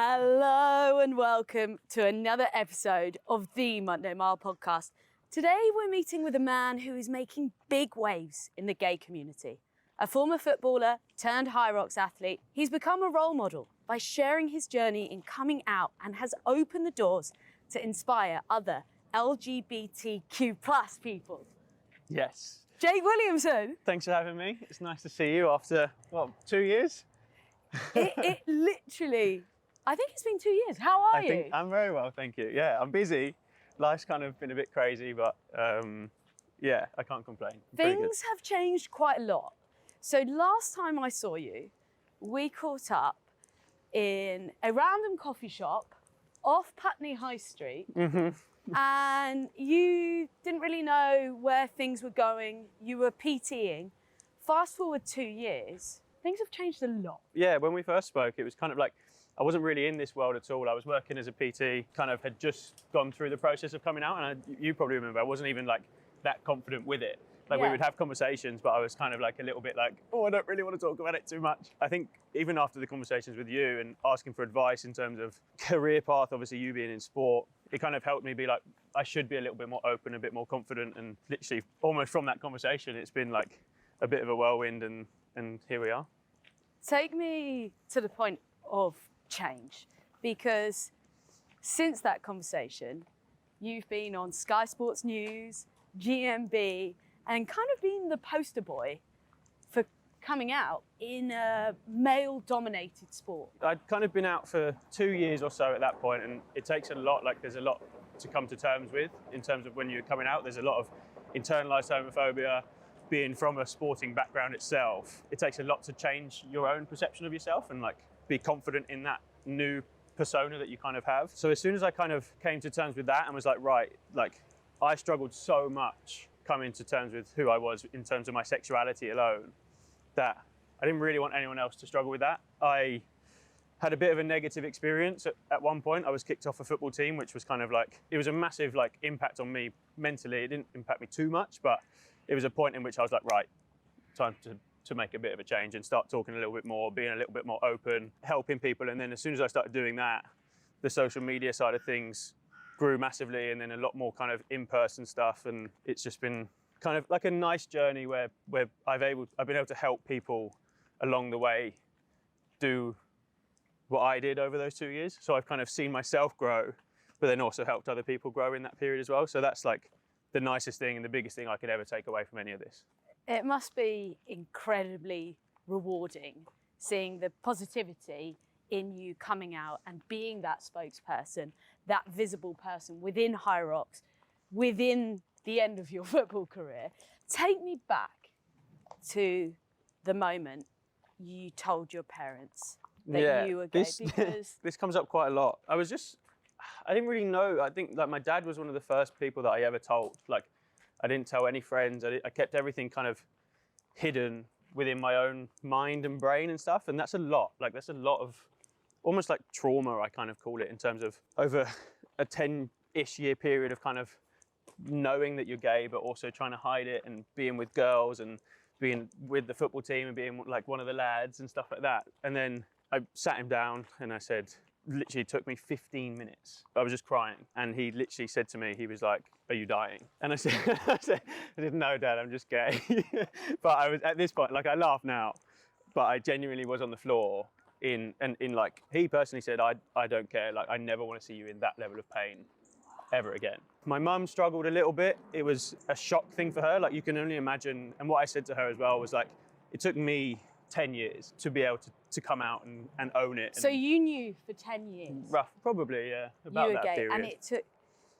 Hello and welcome to another episode of the Monday Mile podcast. Today we're meeting with a man who is making big waves in the gay community. A former footballer turned HYROX athlete, he's become a role model by sharing his journey in coming out and has opened the doors to inspire other LGBTQ plus people. Yes. Jake Williamson. Thanks for having me. It's nice to see you after, 2 years? It literally, I think it's been 2 years. How are you? I'm very well, thank you. Yeah, I'm busy. Life's kind of been a bit crazy, but yeah, I can't complain. Things have changed quite a lot. So last time I saw you, we caught up in a random coffee shop off Putney High Street. Mm-hmm. And you didn't really know where things were going. You were PTing. Fast forward 2 years, things have changed a lot. Yeah, when we first spoke, it was kind of like, I wasn't really in this world at all. I was working as a PT, kind of had just gone through the process of coming out. And you probably remember, I wasn't even like that confident with it. Like we would have conversations, but I was kind of like a little bit like, oh, I don't really want to talk about it too much. I think even after the conversations with you and asking for advice in terms of career path, obviously you being in sport, it kind of helped me be like, I should be a little bit more open, a bit more confident. And literally almost from that conversation, it's been like a bit of a whirlwind and here we are. Take me to the point of change, because since that conversation, you've been on Sky Sports News, GMB, and kind of been the poster boy for coming out in a male-dominated sport. I'd kind of been out for 2 years or so at that point, and it takes a lot, like there's a lot to come to terms with in terms of when you're coming out. There's a lot of internalized homophobia. Being from a sporting background itself, it takes a lot to change your own perception of yourself and like be confident in that new persona that you kind of have. So as soon as I kind of came to terms with that and was like, right, like I struggled so much coming to terms with who I was in terms of my sexuality alone, that I didn't really want anyone else to struggle with that. I had a bit of a negative experience at one point. I was kicked off a football team, which was kind of like, it was a massive like impact on me mentally. It didn't impact me too much, but it was a point in which I was like, right, time to make a bit of a change and start talking a little bit more, being a little bit more open, helping people. And then as soon as I started doing that, the social media side of things grew massively, and then a lot more kind of in-person stuff. And it's just been kind of like a nice journey where I've been able to help people along the way do what I did over those 2 years. So I've kind of seen myself grow, but then also helped other people grow in that period as well. So that's like the nicest thing and the biggest thing I could ever take away from any of this. It must be incredibly rewarding seeing the positivity in you coming out and being that spokesperson, that visible person within HYROX, within the end of your football career. Take me back to the moment you told your parents that you were gay, because this comes up quite a lot. I didn't really know. I think like my dad was one of the first people that I ever told. Like I didn't tell any friends. I kept everything kind of hidden within my own mind and brain and stuff. And that's a lot. Like that's a lot of almost like trauma, I kind of call it, in terms of over a 10-ish year period of kind of knowing that you're gay, but also trying to hide it and being with girls and being with the football team and being like one of the lads and stuff like that. And then I sat him down and I said, literally took me 15 minutes. I was just crying. And he literally said to me, he was like, are you dying? And I said, no, Dad, I'm just gay. But I was at this point, like I laugh now, but I genuinely was on the floor in like, he personally said, I don't care. Like, I never want to see you in that level of pain ever again. My mum struggled a little bit. It was a shock thing for her. Like you can only imagine. And what I said to her as well was like, it took me 10 years to be able to come out and own it. So you knew for 10 years? Probably, yeah, about you were that gay, period. and it took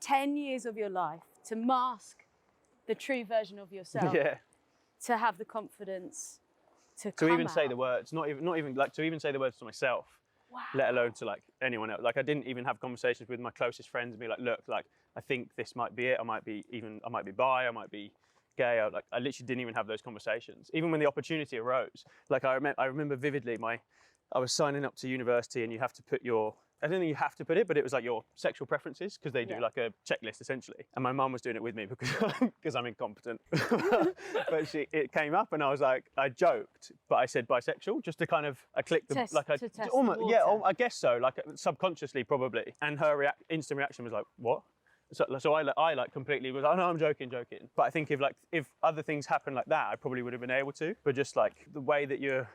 10 years of your life to mask the true version of yourself, to have the confidence to come even out. say the words, not even like to even say the words to myself, let alone to like anyone else. Like I didn't even have conversations with my closest friends and be like, look, like I think this might be it. I might be bi, I might be gay. I literally didn't even have those conversations, even when the opportunity arose. Like I remember vividly, I was signing up to university, and you have to put your I don't think you have to put it, but it was like your sexual preferences, because they do Yeah. like a checklist essentially. And my mum was doing it with me because because I'm incompetent. But it came up, and I was like, I joked, but I said bisexual just to kind of I clicked the Test- like I to test almost the yeah, water. I guess so, like subconsciously probably. And her instant reaction was like, what? So I like completely was, oh no, I'm joking. But I think if other things happened like that, I probably would have been able to. But just like the way that you're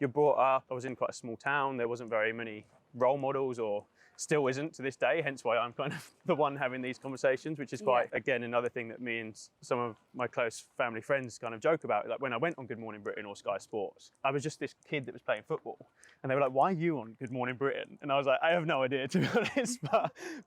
brought up, I was in quite a small town. There wasn't very many role models, or still isn't to this day. Hence why I'm kind of the one having these conversations, which is quite, again, another thing that me and some of my close family friends kind of joke about. Like when I went on Good Morning Britain or Sky Sports, I was just this kid that was playing football, and they were like, why are you on Good Morning Britain? And I was like, I have no idea, to be honest,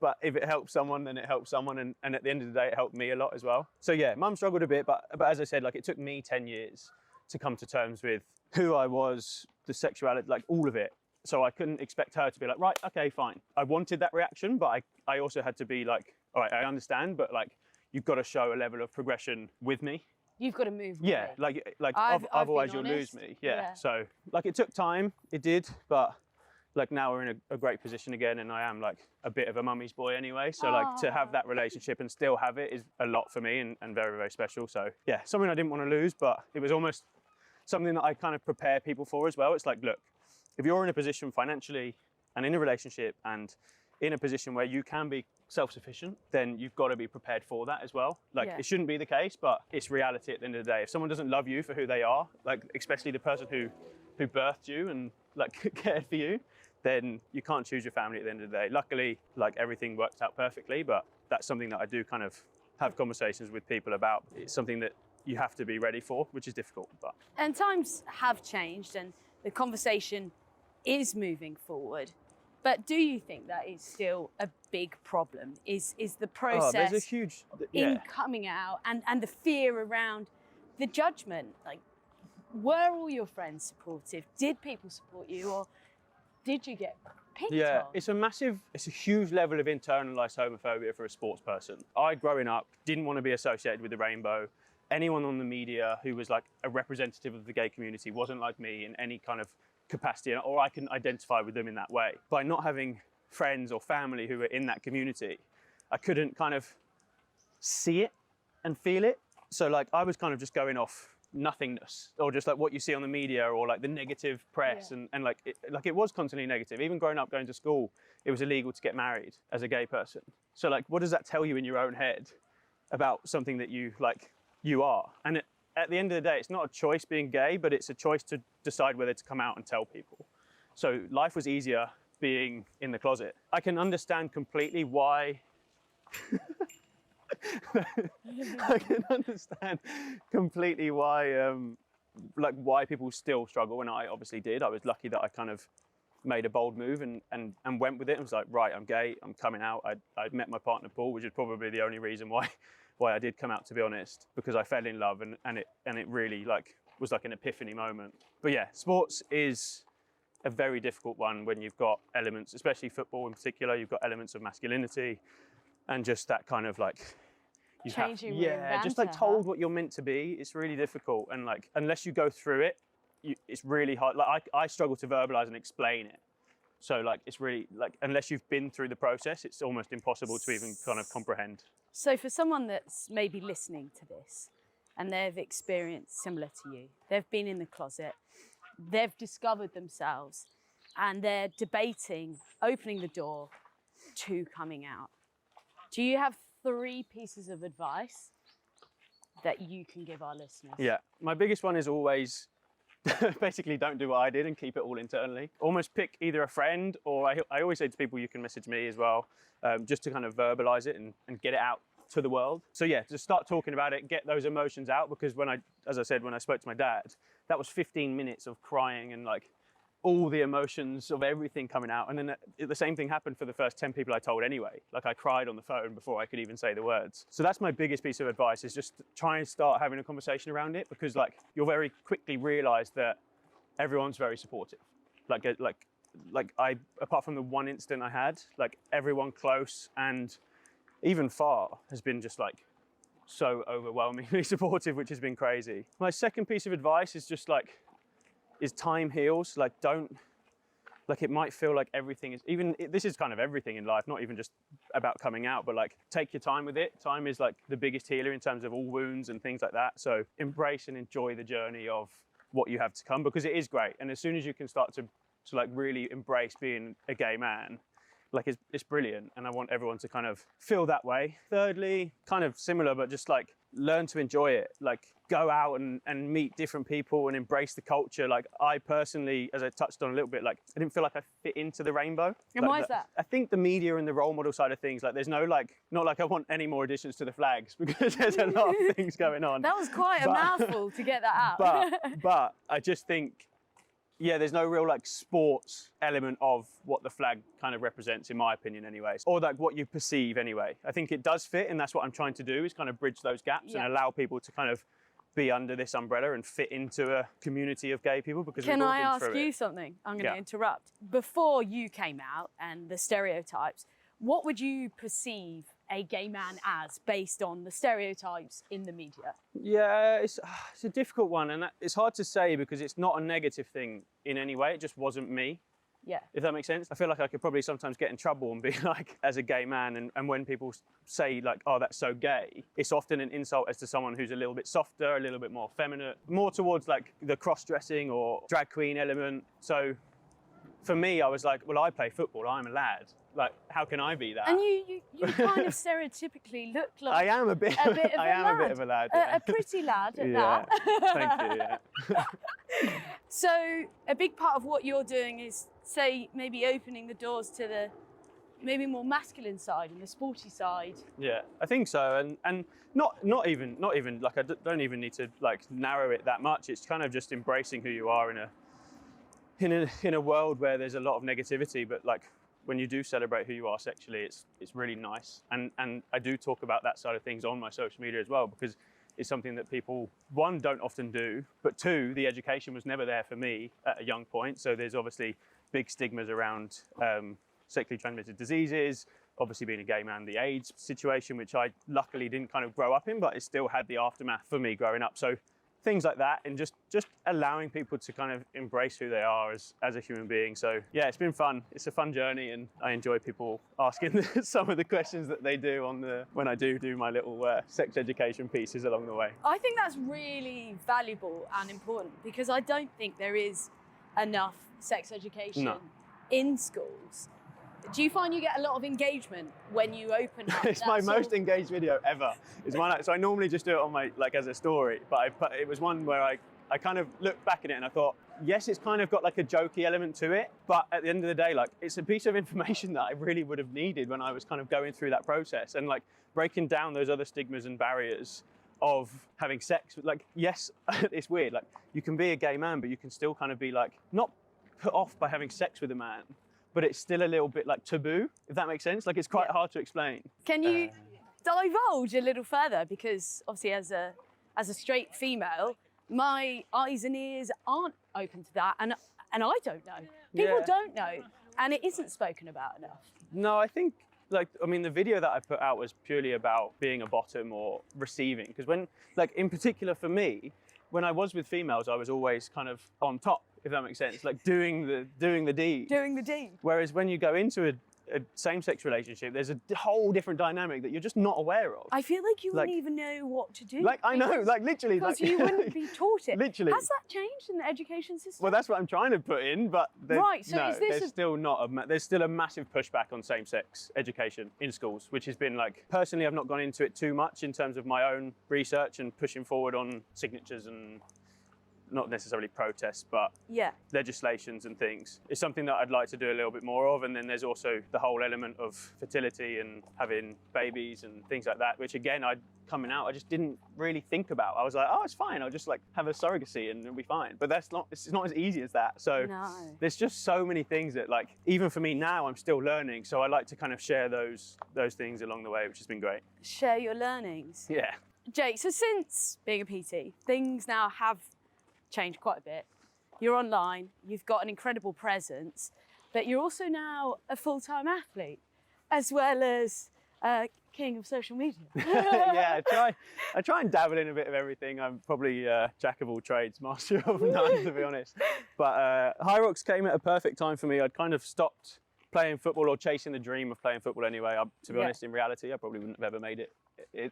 but if it helps someone, then it helps someone, and at the end of the day, it helped me a lot as well. So yeah, mum struggled a bit, but as I said, like it took me 10 years to come to terms with who I was, the sexuality, like all of it. So I couldn't expect her to be like, right, okay, fine. I wanted that reaction, but I also had to be like, all right, I understand, but like, you've got to show a level of progression with me. You've got to move. Yeah, with me. like I've otherwise been you'll lose honest. me. Yeah. Yeah. So like it took time, it did, but like now we're in a great position again, and I am like a bit of a mummy's boy anyway. So like to have that relationship and still have it is a lot for me, and very, very special. So yeah, something I didn't want to lose, but it was almost something that I kind of prepare people for as well. It's like, look, if you're in a position financially and in a relationship and in a position where you can be self-sufficient, then you've got to be prepared for that as well. Like it shouldn't be the case, but it's reality at the end of the day. If someone doesn't love you for who they are, like especially the person who birthed you and like cared for you, then you can't choose your family at the end of the day. Luckily, like everything worked out perfectly, but that's something that I do kind of have conversations with people about. It's something that you have to be ready for, which is difficult. But And times have changed, and the conversation is moving forward. But do you think that is still a big problem? Is the process there's a huge in coming out, and the fear around the judgment? Like, were all your friends supportive? Did people support you, or did you get picked on? It's a huge level of internalized homophobia for a sports person. I, growing up, didn't want to be associated with the rainbow. Anyone on the media who was like a representative of the gay community wasn't like me in any kind of capacity, or I can identify with them in that way. By not having friends or family who were in that community, I couldn't kind of see it and feel it. So like I was kind of just going off nothingness, or just like what you see on the media, or like the negative press, and like it was constantly negative. Even growing up, going to school, it was illegal to get married as a gay person. So like, what does that tell you in your own head about something that you are? And at the end of the day, it's not a choice being gay, but it's a choice to decide whether to come out and tell people. So life was easier being in the closet. I can understand completely why I can understand completely why why people still struggle, and I obviously did. I was lucky that I kind of made a bold move and went with it and was like, right, I'm gay, I'm coming out. I'd met my partner Paul, which is probably the only reason why I did come out, to be honest, because I fell in love, and it really was like an epiphany moment. But yeah, sports is a very difficult one when you've got elements, especially football in particular, you've got elements of masculinity and just that kind of like just like told what you're meant to be. It's really difficult, and like unless you go through it, it's really hard. Like I struggle to verbalize and explain it. So like it's really like unless you've been through the process, it's almost impossible to even kind of comprehend. So for someone that's maybe listening to this and they've experienced similar to you, they've been in the closet, they've discovered themselves, and they're debating opening the door to coming out, do you have 3 pieces of advice that you can give our listeners? Yeah, my biggest one is always basically don't do what I did and keep it all internally. Almost pick either a friend, or I always say to people, you can message me as well, just to kind of verbalize it and get it out to the world. So yeah, just start talking about it, get those emotions out, because as I said, when I spoke to my dad, that was 15 minutes of crying and like all the emotions of everything coming out. And then the same thing happened for the first 10 people I told anyway. Like I cried on the phone before I could even say the words. So that's my biggest piece of advice, is just try and start having a conversation around it, because like you'll very quickly realize that everyone's very supportive. Like I, apart from the one incident I had, like everyone close and even far has been just like so overwhelmingly supportive, which has been crazy. My second piece of advice is just like, is time heals. Like don't like it might feel like everything is, this is kind of everything in life, not even just about coming out, but like take your time with it. Time is like the biggest healer in terms of all wounds and things like that. So embrace and enjoy the journey of what you have to come, because it is great. And as soon as you can start to like really embrace being a gay man, like it's brilliant, and I want everyone to kind of feel that way. Thirdly, kind of similar, but just like learn to enjoy it, like go out and meet different people and embrace the culture. Like I personally, as I touched on a little bit, like I didn't feel like I fit into the rainbow. And like why is that? I think the media and the role model side of things, like there's no like, not like I want any more additions to the flags, because there's a lot of things going on. That was quite a mouthful to get that out. but I just think, yeah, there's no real like sports element of what the flag kind of represents, in my opinion anyways, or like what you perceive anyway. I think it does fit, and that's what I'm trying to do, is kind of bridge those gaps and allow people to kind of be under this umbrella and fit into a community of gay people, because Can we've all I been ask through you it. something? I'm going to interrupt. Before you came out and the stereotypes, what would you perceive a gay man as based on the stereotypes in the media? Yeah, it's a difficult one, and it's hard to say because it's not a negative thing in any way. It just wasn't me. Yeah. If that makes sense. I feel like I could probably sometimes get in trouble and be like, as a gay man, and when people say like, oh, that's so gay, it's often an insult as to someone who's a little bit softer, a little bit more feminine, more towards like the cross-dressing or drag queen element. So for me, I was like, well, I play football, I'm a lad. Like, how can I be that? And you kind of stereotypically look like I am a bit of a lad. A pretty lad at that. Thank you, yeah. So a big part of what you're doing is, say, maybe opening the doors to the maybe more masculine side and the sporty side. Yeah, I think so, and not even like I don't even need to like narrow it that much. It's kind of just embracing who you are in a world where there's a lot of negativity, but like when you do celebrate who you are sexually, it's really nice. And I do talk about that side of things on my social media as well, because it's something that people, one, don't often do, but two, the education was never there for me at a young point. So there's obviously big stigmas around sexually transmitted diseases, obviously being a gay man, the AIDS situation, which I luckily didn't kind of grow up in, but it still had the aftermath for me growing up. So things like that, and just allowing people to kind of embrace who they are as a human being. So yeah, it's been fun. It's a fun journey, and I enjoy people asking some of the questions that they do when I do my little sex education pieces along the way. I think that's really valuable and important, because I don't think there is enough sex education in schools. Do you find you get a lot of engagement when you open up? It's my most engaged video ever. So I normally just do it on my, like, as a story, but it was one where I kind of looked back at it and I thought, yes, it's kind of got like a jokey element to it, but at the end of the day, like, it's a piece of information that I really would have needed when I was kind of going through that process and like breaking down those other stigmas and barriers of having sex. Like, yes, it's weird. Like, you can be a gay man, but you can still kind of be like, not put off by having sex with a man, but it's still a little bit like taboo, if that makes sense. Like, it's quite hard to explain. Can you divulge a little further? Because obviously as a straight female, my eyes and ears aren't open to that, and I don't know. People don't know, and it isn't spoken about enough. No, I think, like, I mean, the video that I put out was purely about being a bottom or receiving, because when, like, in particular for me, when I was with females, I was always kind of on top, if that makes sense, like doing the deed. Doing the deed. Whereas when you go into a same-sex relationship, there's a whole different dynamic that you're just not aware of. I feel like you wouldn't even know what to do. Like, I know, like, literally. Because you wouldn't be taught it. Literally. Has that changed in the education system? Well, that's what I'm trying to put in, but right, so is this there's still a massive pushback on same-sex education in schools, which has been like, personally, I've not gone into it too much in terms of my own research and pushing forward on signatures and not necessarily protests, but legislations and things. It's something that I'd like to do a little bit more of. And then there's also the whole element of fertility and having babies and things like that, which again, coming out, I just didn't really think about. I was like, oh, it's fine. I'll just like have a surrogacy and it'll be fine. But it's not as easy as that. So there's just so many things that, like, even for me now, I'm still learning. So I like to kind of share those things along the way, which has been great. Share your learnings. Yeah. Jake, so since being a PT, things now have changed quite a bit. You're online, you've got an incredible presence, but you're also now a full-time athlete, as well as king of social media. Yeah, I try and dabble in a bit of everything. I'm probably jack of all trades, master of none, to be honest. But HYROX came at a perfect time for me. I'd kind of stopped playing football or chasing the dream of playing football anyway. To be honest, in reality, I probably wouldn't have ever made it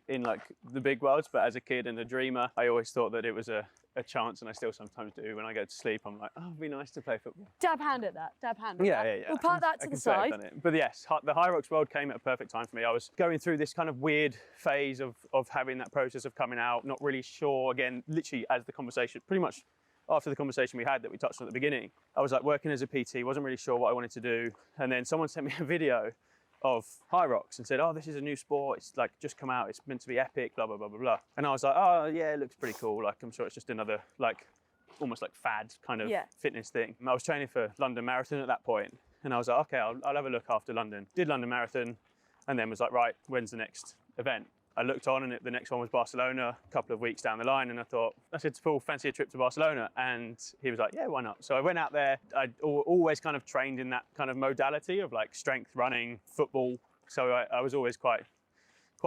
in like the big worlds, but as a kid and a dreamer, I always thought that it was a chance, and I still sometimes do. When I go to sleep, I'm like, oh, it'd be nice to play football. Dab hand at that, dab hand at that. Yeah. We'll park that to the side. But yes, the HYROX world came at a perfect time for me. I was going through this kind of weird phase of having that process of coming out, not really sure, again, literally as the conversation, pretty much after the conversation we had that we touched on at the beginning, I was like working as a PT, wasn't really sure what I wanted to do. And then someone sent me a video of HYROX and said, oh, this is a new sport. It's like just come out. It's meant to be epic, blah, blah, blah, blah, blah. And I was like, oh yeah, it looks pretty cool. Like, I'm sure it's just another like, almost like fad kind of fitness thing. And I was training for London Marathon at that point. And I was like, okay, I'll have a look after London. Did London Marathon and then was like, right, when's the next event? I looked on and the next one was Barcelona a couple of weeks down the line, and I thought, I said to Paul, fancy a trip to Barcelona? And he was like, yeah, why not? So I went out there. I'd always kind of trained in that kind of modality of like strength, running, football. So I was always quite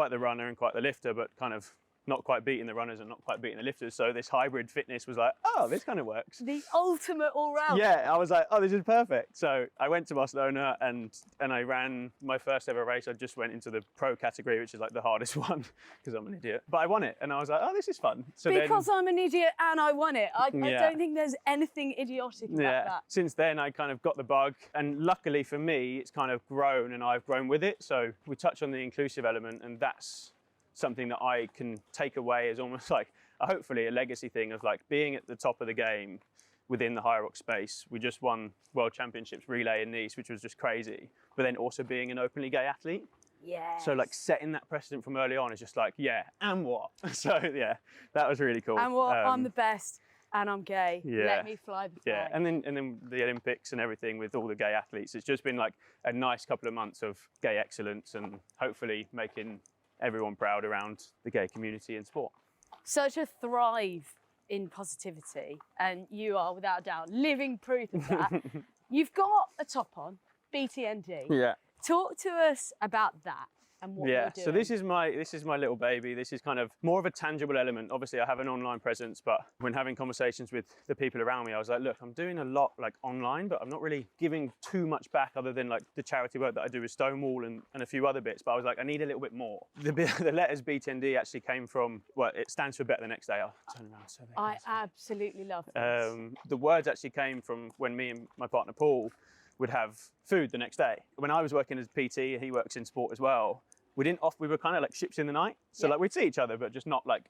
the runner and quite the lifter, but kind of not quite beating the runners and not quite beating the lifters. So this hybrid fitness was like, oh, this kind of works. The ultimate all-round. Yeah, I was like, oh, this is perfect. So I went to Barcelona and I ran my first ever race. I just went into the pro category, which is like the hardest one because I'm an idiot. But I won it and I was like, oh, this is fun. So because I'm an idiot and I won it. I don't think there's anything idiotic about that. Since then, I kind of got the bug. And luckily for me, it's kind of grown and I've grown with it. So we touch on the inclusive element, and that's something that I can take away as almost like hopefully a legacy thing of like being at the top of the game within the HYROX space. We just won World Championships relay in Nice, which was just crazy. But then also being an openly gay athlete. Yeah. So like setting that precedent from early on is just like, yeah, and what? So yeah, that was really cool. And what? I'm the best and I'm gay. Yeah. Let me fly the flag. Yeah, and then the Olympics and everything with all the gay athletes. It's just been like a nice couple of months of gay excellence and hopefully making everyone proud around the gay community in sport. Such a thrive in positivity, and you are without doubt living proof of that. You've got a top on, BTND. Yeah. Talk to us about that and what you're doing. So this is my little baby. This is kind of more of a tangible element. Obviously I have an online presence, but when having conversations with the people around me, I was like, look, I'm doing a lot like online, but I'm not really giving too much back other than like the charity work that I do with Stonewall and a few other bits. But I was like, I need a little bit more. The letters BTND actually came from, well, it stands for Better the Next Day. I'll turn around so they I can see. absolutely love this. The words actually came from when me and my partner Paul would have food the next day. When I was working as PT, he works in sport as well. We were kind of like ships in the night. So like we'd see each other, but just not like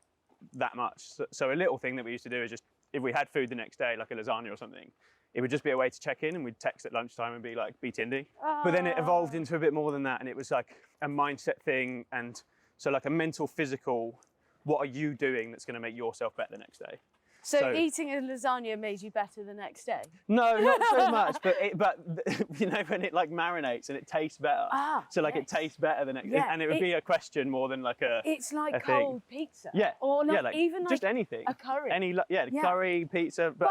that much. So a little thing that we used to do is just, if we had food the next day, like a lasagna or something, it would just be a way to check in, and we'd text at lunchtime and be like, BTND. But then it evolved into a bit more than that. And it was like a mindset thing. And so like a mental, physical, what are you doing that's gonna make yourself better the next day? So eating a lasagna made you better the next day? No, not so much, but you know, when it like marinates and it tastes better. So like it tastes better the next day, and it would be a question more than like a It's like cold pizza. Yeah. Or like, like even like just anything. a curry. Curry, pizza, but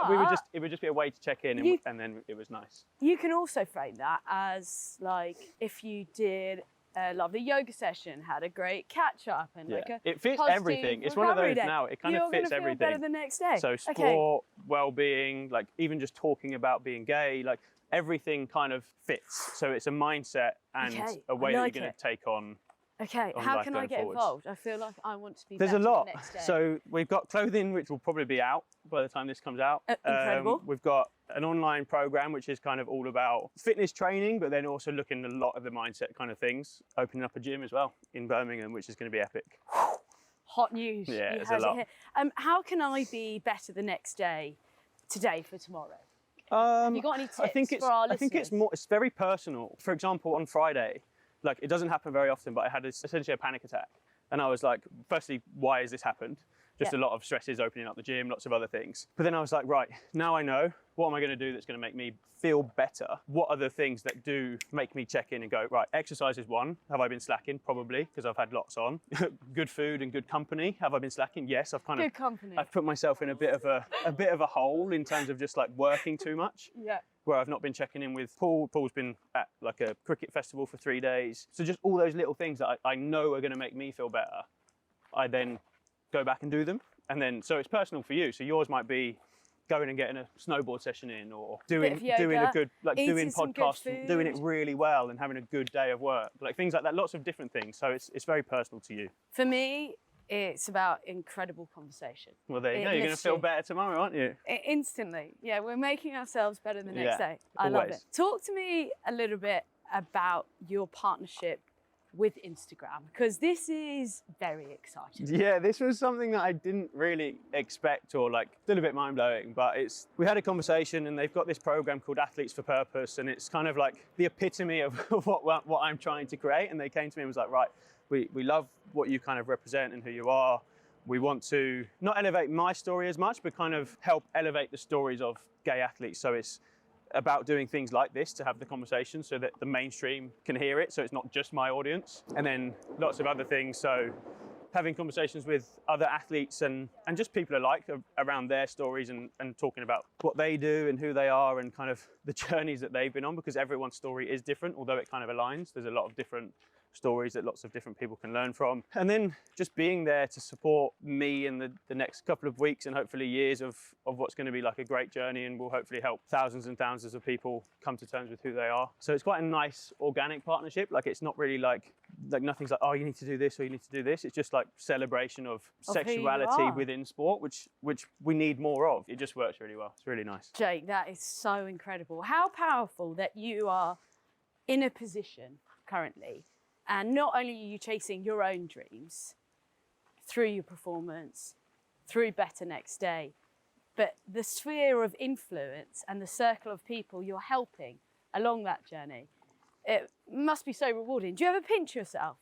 it would just be a way to check in and then it was nice. You can also frame that as like if you did a lovely yoga session, had a great catch up, and like it fits everything. It's one of those now. It kind of fits everything. Better the next day. So sport, well-being, like even just talking about being gay, like everything kind of fits. So it's a mindset and a way that you're going to take on. Okay, how can I get involved? I feel like I want to be There's better a lot. The next day. So we've got clothing, which will probably be out by the time this comes out. Incredible. We've got an online program, which is kind of all about fitness training, but then also looking at a lot of the mindset kind of things. Opening up a gym as well in Birmingham, which is going to be epic. Hot news. Yeah, there's a lot. How can I be better the next day, today for tomorrow? Have you got any tips for our listeners? I think it's very personal. For example, on Friday, like it doesn't happen very often, but I had essentially a panic attack. And I was like, firstly, why has this happened? Just a lot of stresses, opening up the gym, lots of other things. But then I was like, right, now I know, what am I gonna do that's gonna make me feel better? What are the things that do make me check in and go, right, exercise is one. Have I been slacking? Probably, because I've had lots on. Good food and good company. Have I been slacking? Yes, I've good company. I've put myself in a bit of a hole in terms of just like working too much. Yeah. where I've not been checking in with Paul. Paul's been at like a cricket festival for 3 days. So just all those little things that I know are going to make me feel better, I then go back and do them. And then, so it's personal for you. So yours might be going and getting a snowboard session in, or doing a good, like doing podcasts, doing it really well and having a good day of work, like things like that, lots of different things. So it's very personal to you. For me, it's about incredible conversation. Well, there you go. You're going to feel better tomorrow, aren't you? Instantly. Yeah, we're making ourselves better the next day. I always. love it. Talk to me a little bit about your partnership with Instagram, because this is very exciting. Yeah, this was something that I didn't really expect, or like still a bit mind-blowing, but we had a conversation and they've got this program called Athletes for Purpose, and it's kind of like the epitome of what I'm trying to create. And they came to me and was like, right, we love what you kind of represent and who you are. We want to not elevate my story as much, but kind of help elevate the stories of gay athletes. So it's about doing things like this to have the conversation so that the mainstream can hear it, so it's not just my audience. And then lots of other things, so having conversations with other athletes and just people alike around their stories, and talking about what they do and who they are and kind of the journeys that they've been on, because everyone's story is different, although it kind of aligns. There's a lot of different stories that lots of different people can learn from. And then just being there to support me in the next couple of weeks and hopefully years of what's going to be like a great journey, and will hopefully help thousands and thousands of people come to terms with who they are. So it's quite a nice organic partnership. Like it's not really like nothing's like, oh, you need to do this or you need to do this. It's just like celebration of sexuality within sport, which we need more of. It just works really well. It's really nice. Jake, that is so incredible. How powerful that you are in a position currently, and not only are you chasing your own dreams through your performance, through Better Next Day, but the sphere of influence and the circle of people you're helping along that journey, it must be so rewarding. Do you ever pinch yourself?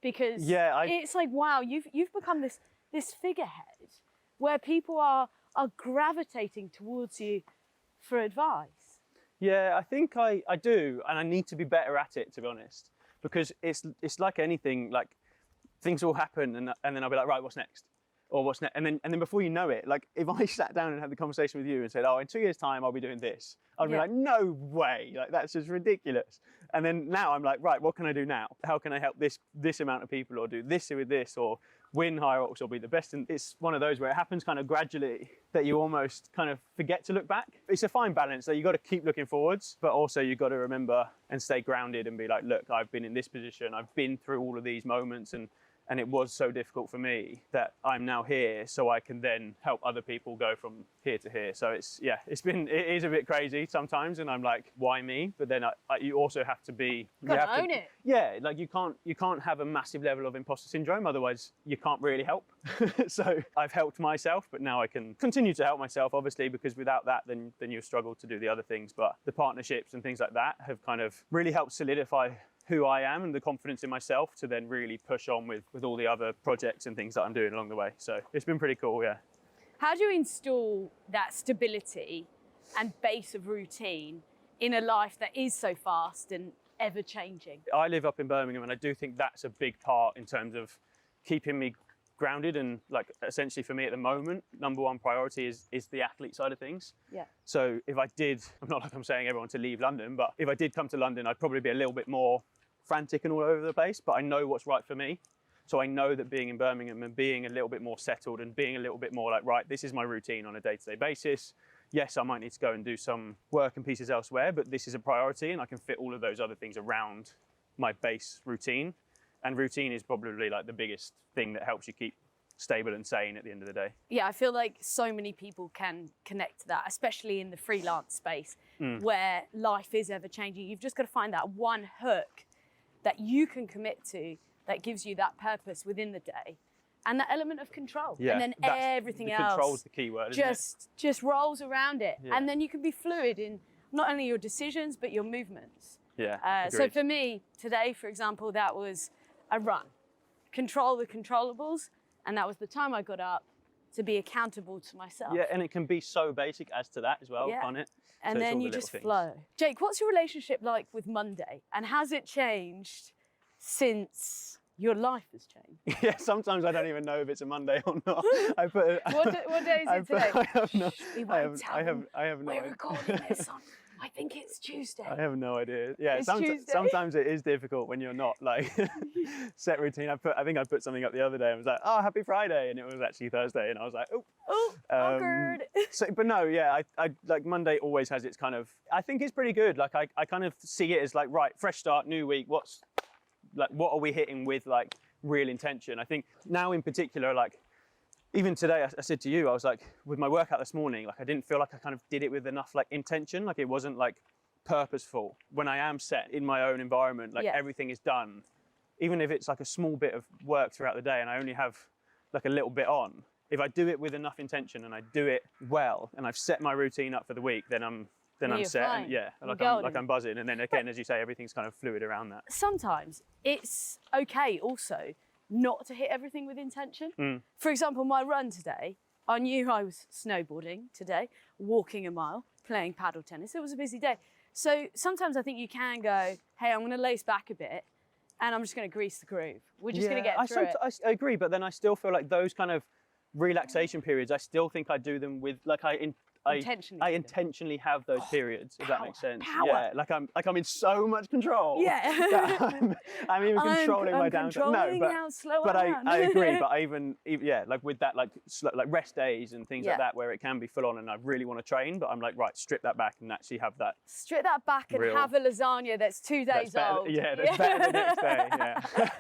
Because it's like, wow, you've become this figurehead where people are gravitating towards you for advice. Yeah, I think I do, and I need to be better at it, to be honest. Because it's like anything, like things will happen and then I'll be like, right, what's next? Or what's next? And then before you know it, like if I sat down and had the conversation with you and said, oh, in 2 years' time, I'll be doing this, I'd be like, no way, like that's just ridiculous. And then now I'm like, right, what can I do now? How can I help this amount of people, or do this with this, or win HYROX, or be the best? And it's one of those where it happens kind of gradually that you almost kind of forget to look back. It's a fine balance, so you got to keep looking forwards, but also you got to remember and stay grounded and be like, look, I've been in this position, I've been through all of these moments, and it was so difficult for me that I'm now here, so I can then help other people go from here to here. So it is a bit crazy sometimes, and I'm like, why me? But then you also have to be, own it. Yeah, like you can't have a massive level of imposter syndrome, otherwise you can't really help. So I've helped myself, but now I can continue to help myself, obviously, because without that, then you struggle to do the other things. But the partnerships and things like that have kind of really helped solidify who I am and the confidence in myself to then really push on with all the other projects and things that I'm doing along the way. So it's been pretty cool, yeah. How do you install that stability and base of routine in a life that is so fast and ever changing? I live up in Birmingham, and I do think that's a big part in terms of keeping me grounded. And like essentially for me at the moment, number one priority is the athlete side of things. Yeah. So if I did, I'm not like I'm saying everyone to leave London, but if I did come to London, I'd probably be a little bit more frantic and all over the place, but I know what's right for me. So I know that being in Birmingham and being a little bit more settled and being a little bit more like, right, this is my routine on a day-to-day basis. Yes, I might need to go and do some work and pieces elsewhere, but this is a priority, and I can fit all of those other things around my base routine. And routine is probably like the biggest thing that helps you keep stable and sane at the end of the day. Yeah, I feel like so many people can connect to that, especially in the freelance space where life is ever changing. You've just got to find that one hook that you can commit to that gives you that purpose within the day, and that element of control. Yeah, and then everything else control's the key word, just rolls around it. Yeah. And then you can be fluid in not only your decisions but your movements. Yeah. So for me today, for example, that was a run. Control the controllables, and that was the time I got up to be accountable to myself. Yeah, and it can be so basic as to that as well, can't it? And then you just flow. Jake, what's your relationship like with Monday? And has it changed since your life has changed? Yeah, sometimes I don't even know if it's a Monday or not. What day is it today? I have no. We won't tell them. I have no. We're recording this on I think it's Tuesday. I have no idea. Yeah, It's Tuesday. sometimes it is difficult when you're not like set routine. I think I put something up the other day and was like, oh, happy Friday, and it was actually Thursday, and I was like, oh, awkward. But no, yeah, I like Monday always has its kind of. I think it's pretty good. Like I kind of see it as like, right, fresh start, new week. What are we hitting with like real intention? I think now in particular, like. Even today, I said to you, I was like, with my workout this morning, like I didn't feel like I kind of did it with enough like intention. Like it wasn't like purposeful. When I am set in my own environment, like everything is done. Even if it's like a small bit of work throughout the day and I only have like a little bit on, if I do it with enough intention and I do it well and I've set my routine up for the week, then I'm set. And I'm buzzing. And then again, as you say, everything's kind of fluid around that. Sometimes it's okay also not to hit everything with intention. For example, my run today, I knew I was snowboarding today, walking a mile, playing paddle tennis. It was a busy day. So sometimes I think you can go, hey, I'm going to lace back a bit and I'm just going to grease the groove. We're just going to get through it. I agree, but then I still feel like those kind of relaxation periods, I still think I do them with like I intentionally have those periods, if that makes sense. Power. Yeah, like I'm in so much control. Yeah. that I'm even controlling my downtime. No, how slow but I am. I agree. But I even like with that, like rest days and things like that, where it can be full on, and I really want to train, but I'm like, right, strip that back and actually have that. Strip that back and have a lasagna that's 2 days old. Yeah, that's better the next day. Yeah.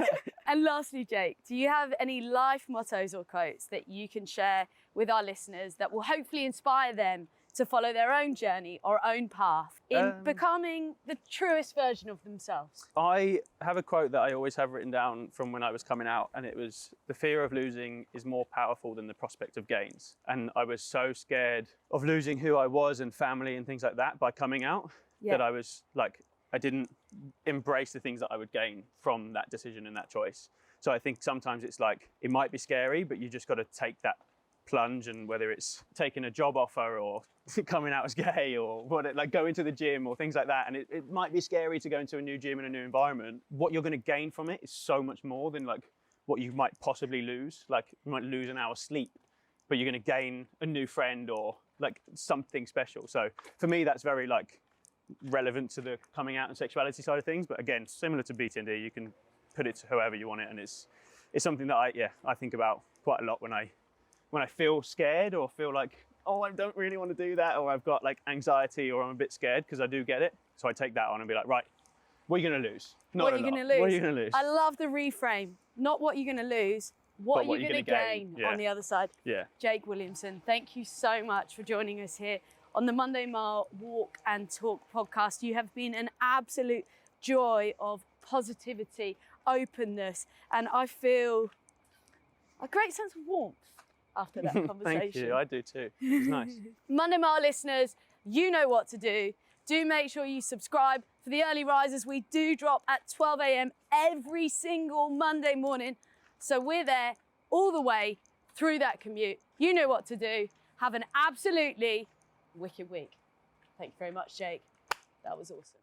And lastly, Jake, do you have any life mottos or quotes that you can share with our listeners that will hopefully inspire them to follow their own journey or own path in becoming the truest version of themselves? I have a quote that I always have written down from when I was coming out, and it was, the fear of losing is more powerful than the prospect of gains. And I was so scared of losing who I was and family and things like that by coming out that I was like, I didn't embrace the things that I would gain from that decision and that choice. So I think sometimes it's like, it might be scary, but you just got to take that plunge, and whether it's taking a job offer or coming out as gay or like going to the gym or things like that. And it might be scary to go into a new gym in a new environment. What you're going to gain from it is so much more than like what you might possibly lose. Like you might lose an hour's sleep, but you're going to gain a new friend or like something special. So for me, that's very like relevant to the coming out and sexuality side of things. But again, similar to BTND, you can put it to whoever you want it. And it's something that I think about quite a lot when I feel scared or feel like, oh, I don't really want to do that, or I've got like anxiety or I'm a bit scared, because I do get it. So I take that on and be like, right, what are you going to lose? What are you going to lose? What are you going to lose? I love the reframe. Not what you're going to lose, what are you going to gain on the other side? Yeah. Jake Williamson, thank you so much for joining us here on the Monday Mile Walk and Talk podcast. You have been an absolute joy of positivity, openness, and I feel a great sense of warmth after that conversation. Thank you, I do too. It's nice. Monday Mile listeners, you know what to do. Do make sure you subscribe for the early risers. We do drop at 12 a.m. every single Monday morning. So we're there all the way through that commute. You know what to do. Have an absolutely wicked week. Thank you very much, Jake. That was awesome.